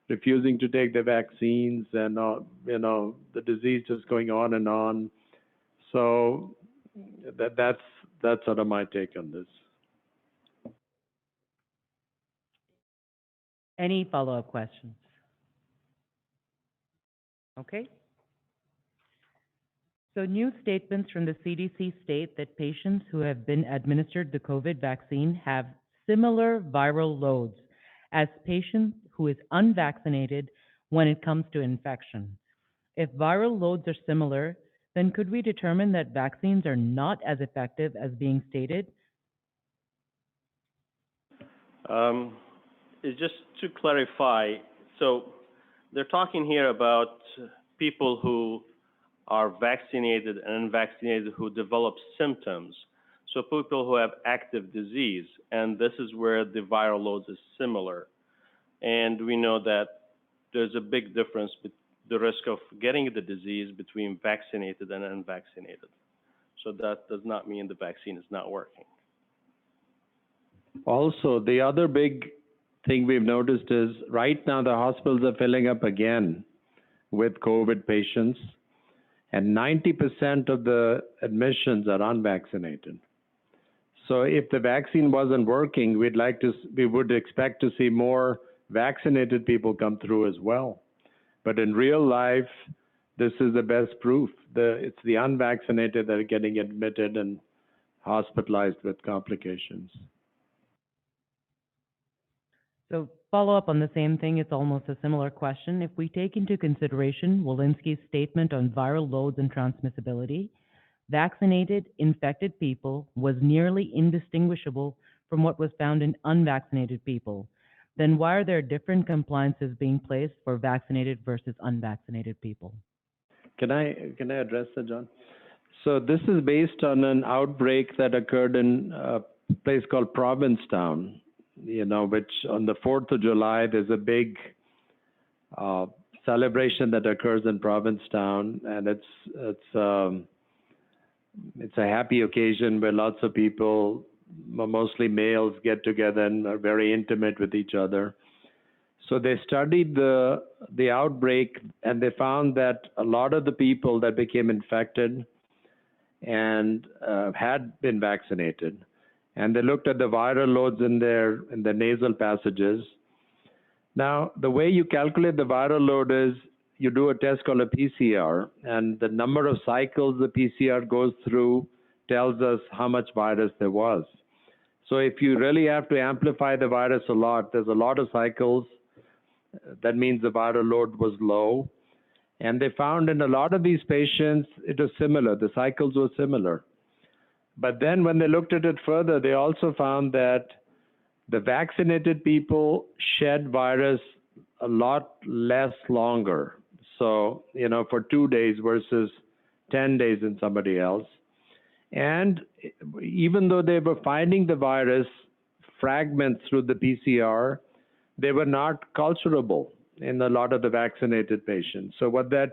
refusing to take the vaccines and, the disease just going on and on. So that's sort of my take on this. Any follow-up questions? Okay. So new statements from the CDC state that patients who have been administered the COVID vaccine have similar viral loads as patients who is unvaccinated when it comes to infection. If viral loads are similar, then could we determine that vaccines are not as effective as being stated? Just to clarify, so they're talking here about people who are vaccinated and unvaccinated who develop symptoms. So people who have active disease, and this is where the viral load is similar. And we know that there's a big difference the risk of getting the disease between vaccinated and unvaccinated. So that does not mean the vaccine is not working. Also, the other big thing we've noticed is right now the hospitals are filling up again with COVID patients, and 90% of the admissions are unvaccinated. So if the vaccine wasn't working, we would expect to see more vaccinated people come through as well. But in real life, this is the best proof. It's the unvaccinated that are getting admitted and hospitalized with complications. So follow up on the same thing, it's almost a similar question. If we take into consideration Walensky's statement on viral loads and transmissibility, vaccinated, infected people was nearly indistinguishable from what was found in unvaccinated people. Then why are there different compliances being placed for vaccinated versus unvaccinated people? Can I address that, John? So this is based on an outbreak that occurred in a place called Provincetown, which on the 4th of July, there's a big celebration that occurs in Provincetown, and it's a happy occasion where lots of people, mostly males, get together and are very intimate with each other. So they studied the outbreak, and they found that a lot of the people that became infected and had been vaccinated, and they looked at the viral loads in the nasal passages. Now, the way you calculate the viral load is you do a test called a PCR, and the number of cycles the PCR goes through tells us how much virus there was. So if you really have to amplify the virus a lot, there's a lot of cycles. That means the viral load was low. And they found in a lot of these patients, it was similar. The cycles were similar. But then when they looked at it further, they also found that the vaccinated people shed virus a lot less longer. So, for 2 days versus 10 days in somebody else. And even though they were finding the virus fragments through the PCR, they were not culturable in a lot of the vaccinated patients. So what that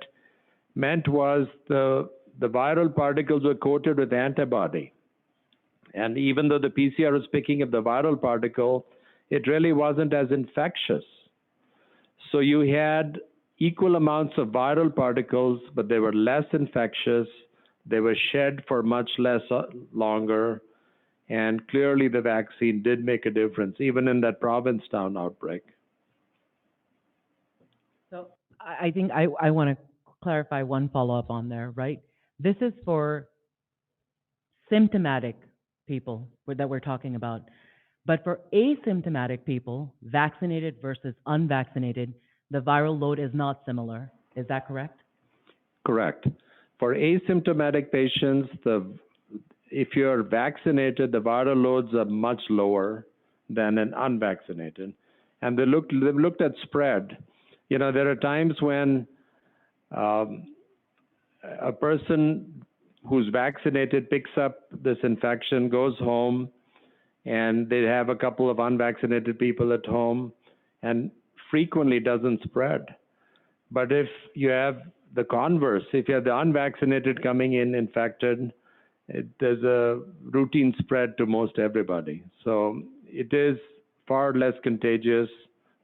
meant was the viral particles were coated with antibody. And even though the PCR was picking up the viral particle, it really wasn't as infectious. So you had equal amounts of viral particles, but they were less infectious. They were shed for much less longer, and clearly the vaccine did make a difference, even in that Provincetown outbreak. So I think I want to clarify one follow-up on there, right? This is for symptomatic people that we're talking about. But for asymptomatic people, vaccinated versus unvaccinated, the viral load is not similar. Is that correct? Correct. For asymptomatic patients, if you're vaccinated, the viral loads are much lower than an unvaccinated. And they've looked at spread. There are times when a person who's vaccinated picks up this infection, goes home, and they have a couple of unvaccinated people at home, and frequently doesn't spread. But if you have the converse, if you have the unvaccinated coming in infected, there's a routine spread to most everybody. So it is far less contagious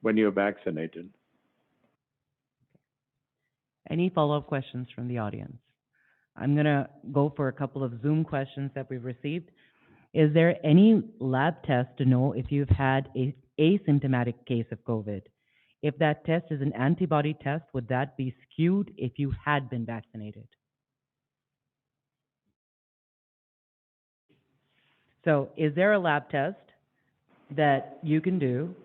when you're vaccinated. Any follow-up questions from the audience? I'm going to go for a couple of Zoom questions that we've received. Is there any lab test to know if you've had an asymptomatic case of COVID? If that test is an antibody test, would that be skewed if you had been vaccinated? So is there a lab test that you can do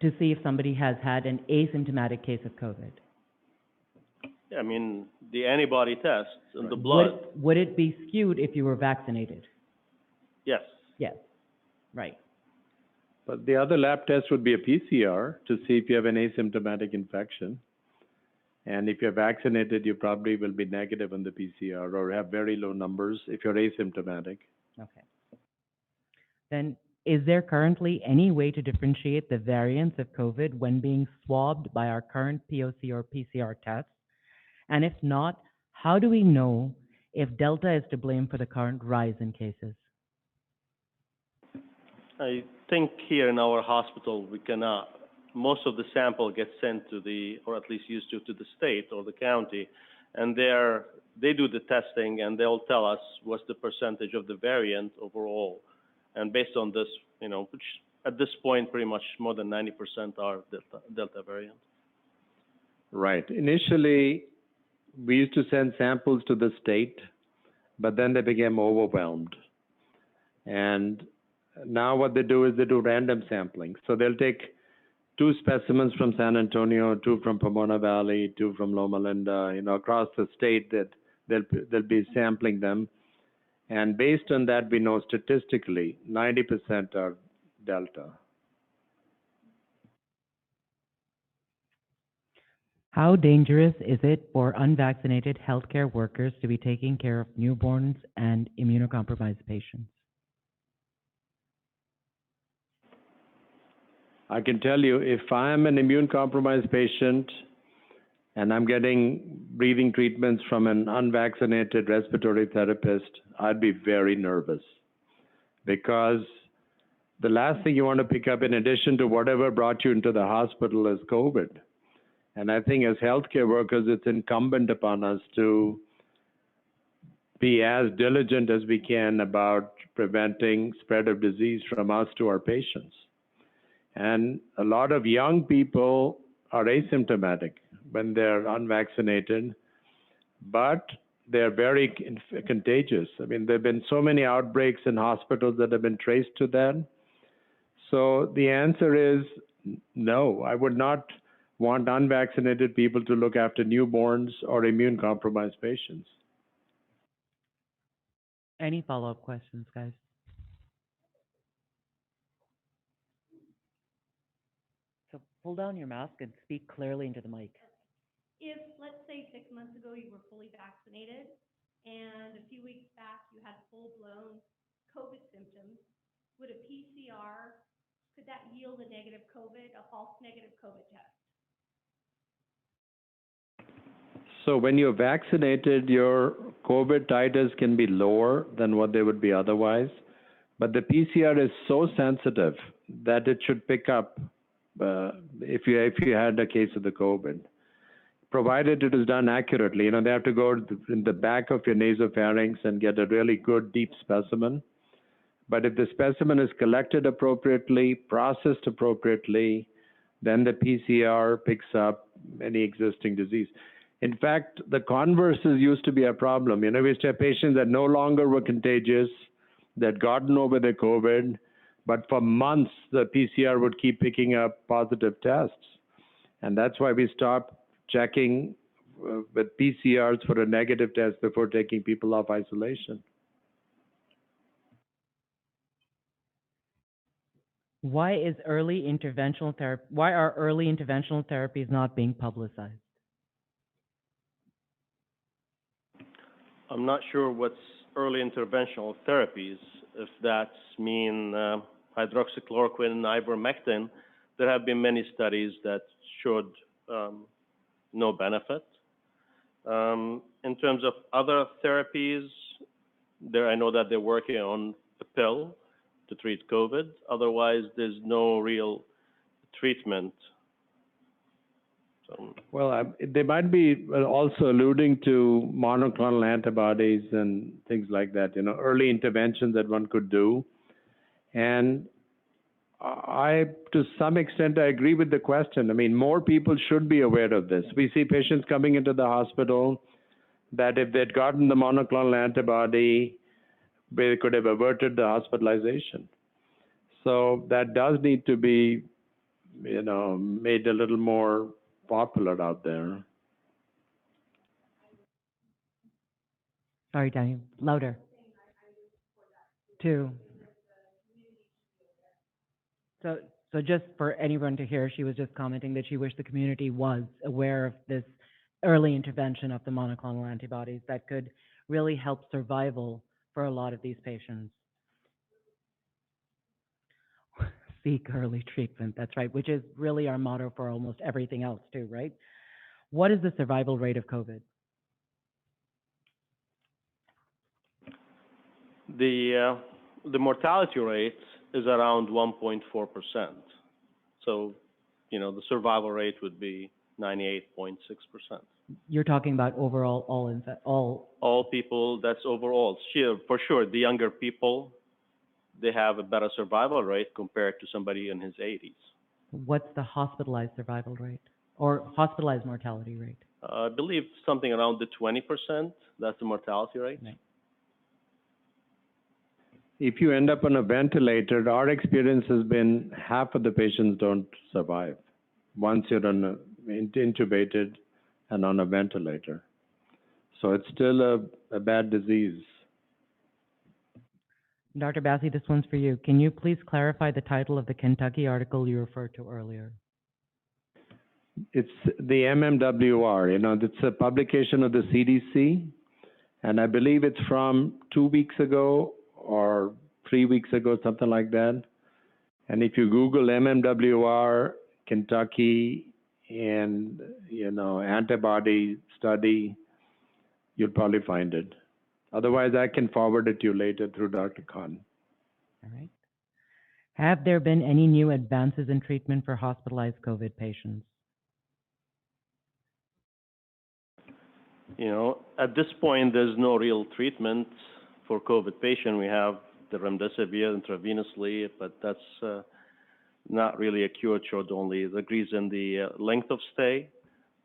to see if somebody has had an asymptomatic case of COVID? Yeah, I mean, the antibody test in the blood. Would it be skewed if you were vaccinated? Yes. Yes, right. But the other lab test would be a PCR to see if you have an asymptomatic infection. And if you're vaccinated, you probably will be negative on the PCR or have very low numbers if you're asymptomatic. Okay. Then is there currently any way to differentiate the variants of COVID when being swabbed by our current POC or PCR tests? And if not, how do we know if Delta is to blame for the current rise in cases? I think here in our hospital, we cannot, most of the sample gets sent to or at least used to the state or the county, and they do the testing, and they'll tell us what's the percentage of the variant overall. And based on this, which at this point, pretty much more than 90% are Delta variant. Right. Initially, we used to send samples to the state, but then they became overwhelmed. And now what they do is they do random sampling. So they'll take 2 specimens from San Antonio, 2 from Pomona Valley, 2 from Loma Linda, across the state that they'll be sampling them. And based on that, we know statistically 90% are Delta. How dangerous is it for unvaccinated healthcare workers to be taking care of newborns and immunocompromised patients? I can tell you, if I'm an immune-compromised patient and I'm getting breathing treatments from an unvaccinated respiratory therapist, I'd be very nervous because the last thing you want to pick up in addition to whatever brought you into the hospital is COVID. And I think as healthcare workers, it's incumbent upon us to be as diligent as we can about preventing spread of disease from us to our patients. And a lot of young people are asymptomatic when they're unvaccinated, but they're very contagious. I mean, there have been so many outbreaks in hospitals that have been traced to that. So the answer is no. I would not want unvaccinated people to look after newborns or immune-compromised patients. Any follow-up questions, guys? So pull down your mask and speak clearly into the mic. If, let's say, 6 months ago you were fully vaccinated, and a few weeks back you had full-blown COVID symptoms, would a PCR, could that yield a negative COVID, a false negative COVID test? So when you're vaccinated, your COVID titers can be lower than what they would be otherwise, but the PCR is so sensitive that it should pick up if you had a case of the COVID, provided it is done accurately. You know, they have to go in the back of your nasopharynx and get a really good deep specimen. But if the specimen is collected appropriately, processed appropriately, then the PCR picks up any existing disease. In fact, the converses used to be a problem. You know, we used to have patients that no longer were contagious, that had gotten over the COVID, but for months the PCR would keep picking up positive tests. And that's why we stopped checking with PCRs for a negative test before taking people off isolation. Why are early interventional therapies not being publicized? I'm not sure what's early interventional therapies. If that's mean hydroxychloroquine and ivermectin, there have been many studies that showed no benefit. In terms of other therapies, I know that they're working on a pill to treat COVID. Otherwise, there's no real treatment. So, well, they might be also alluding to monoclonal antibodies and things like that, you know, early interventions that one could do. And to some extent, I agree with the question. I mean, more people should be aware of this. We see patients coming into the hospital that if they'd gotten the monoclonal antibody, they could have averted the hospitalization. So that does need to be, you know, made a little more popular out there. Sorry, Daniel, louder. Two. So just for anyone to hear, she was just commenting that she wished the community was aware of this early intervention of the monoclonal antibodies that could really help survival for a lot of these patients. Seek early treatment, that's right, which is really our motto for almost everything else too, right? What is the survival rate of COVID? the mortality rate is around 1.4%. So, you know, the survival rate would be 98.6%. You're talking about overall All people, that's overall. Sure, for sure, the younger people, they have a better survival rate compared to somebody in his 80s. What's the hospitalized survival rate or hospitalized mortality rate? I believe something around the 20%, that's the mortality rate. Right. If you end up on a ventilator, our experience has been half of the patients don't survive once you're intubated and on a ventilator. So it's still a bad disease. Dr. Bassi, this one's for you. Can you please clarify the title of the Kentucky article you referred to earlier? It's the MMWR, you know, it's a publication of the CDC, and I believe it's from 2 weeks ago or 3 weeks ago, something like that. And if you Google MMWR, Kentucky, and, you know, antibody study, you'll probably find it. Otherwise, I can forward it to you later through Dr. Khan. All right. Have there been any new advances in treatment for hospitalized COVID patients? You know, at this point, there's no real treatment for COVID patient. We have the remdesivir intravenously, but that's not really a cure, short only the decrease in the length of stay.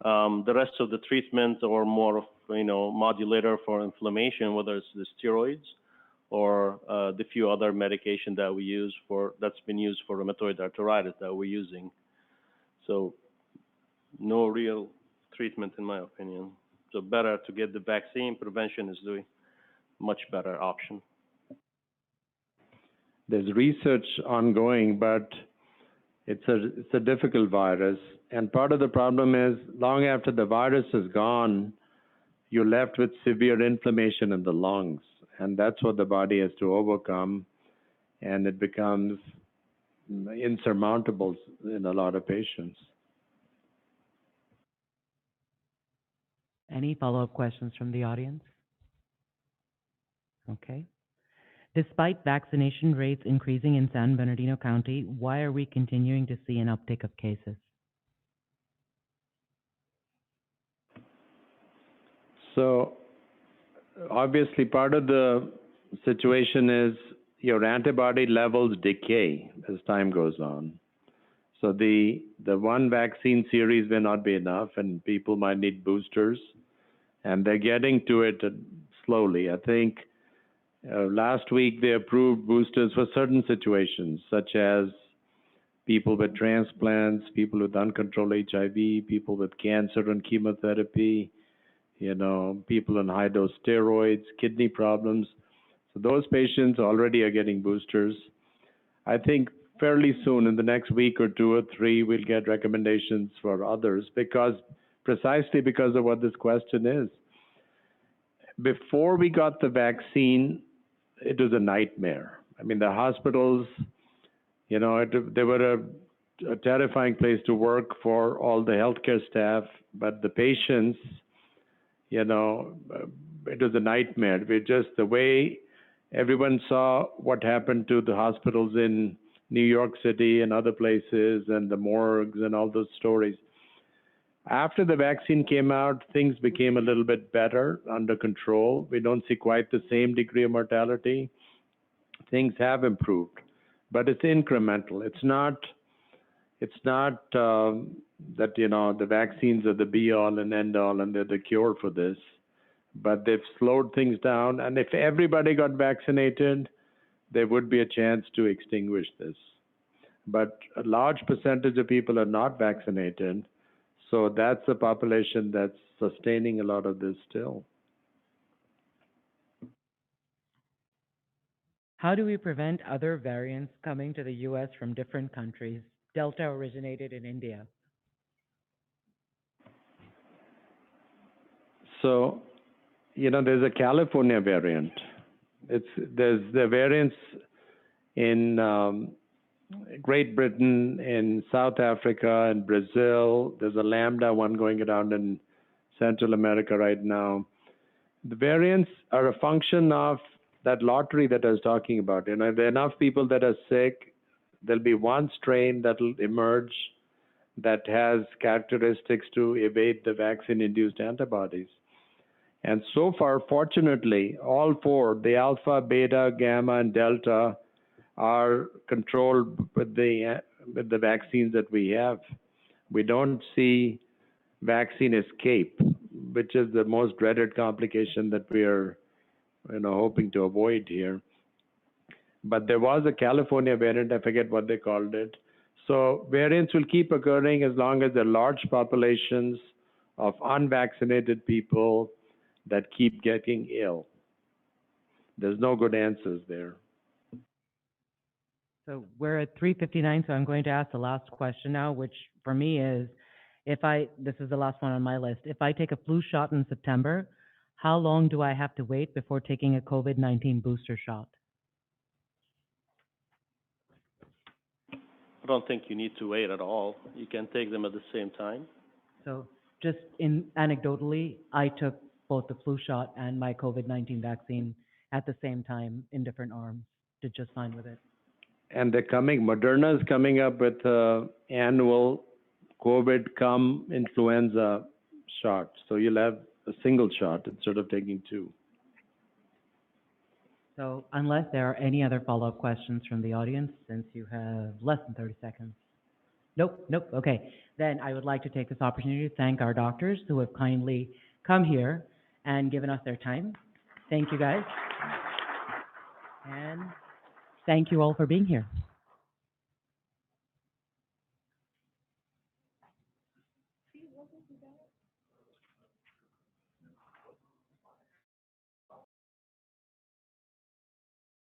The rest of the treatment are more of, modulator for inflammation, whether it's the steroids or the few other medication that we use that's been used for rheumatoid arthritis that we're using. So no real treatment in my opinion. So better to get the vaccine. Prevention is the much better option. There's research ongoing, but it's a difficult virus. And part of the problem is long after the virus is gone, you're left with severe inflammation in the lungs. And that's what the body has to overcome. And it becomes insurmountable in a lot of patients. Any follow-up questions from the audience? Okay. Despite vaccination rates increasing in San Bernardino County, why are we continuing to see an uptick of cases? So obviously part of the situation is your antibody levels decay as time goes on. So the one vaccine series may not be enough and people might need boosters, and they're getting to it slowly. I think last week they approved boosters for certain situations, such as people with transplants, people with uncontrolled HIV, people with cancer and chemotherapy, people on high-dose steroids, kidney problems. So those patients already are getting boosters. I think fairly soon, in the next week or 2 or 3, we'll get recommendations for others precisely because of what this question is. Before we got the vaccine, it was a nightmare. I mean, the hospitals, they were a terrifying place to work for all the healthcare staff, but the patients, it was a nightmare. The way everyone saw what happened to the hospitals in New York City and other places and the morgues and all those stories. After the vaccine came out, things became a little bit better, under control. We don't see quite the same degree of mortality. Things have improved, but it's incremental. It's not that, the vaccines are the be-all and end-all and they're the cure for this, but they've slowed things down. And if everybody got vaccinated, there would be a chance to extinguish this. But a large percentage of people are not vaccinated, so that's a population that's sustaining a lot of this still. How do we prevent other variants coming to the U.S. from different countries? Delta originated in India. So, there's a California variant. There's the variants in Great Britain, in South Africa, and Brazil. There's a Lambda one going around in Central America right now. The variants are a function of that lottery that I was talking about. There are enough people that are sick. There'll be one strain that will emerge that has characteristics to evade the vaccine-induced antibodies. And so far, fortunately, all 4, the alpha, beta, gamma, and delta, are controlled with the vaccines that we have. We don't see vaccine escape, which is the most dreaded complication that we are hoping to avoid here. But there was a California variant, I forget what they called it. So variants will keep occurring as long as there are large populations of unvaccinated people that keep getting ill. There's no good answers there. So we're at 3:59, so I'm going to ask the last question now, which for me is, this is the last one on my list. If I take a flu shot in September, how long do I have to wait before taking a COVID-19 booster shot? I don't think you need to wait at all. You can take them at the same time. So just anecdotally, I took both the flu shot and my COVID-19 vaccine at the same time in different arms, did just fine with it. And they're coming, Moderna's coming up with annual COVID cum influenza shot. So you'll have a single shot instead of taking two. So unless there are any other follow-up questions from the audience, since you have less than 30 seconds. Nope, okay. Then I would like to take this opportunity to thank our doctors who have kindly come here and given us their time. Thank you, guys. And thank you all for being here.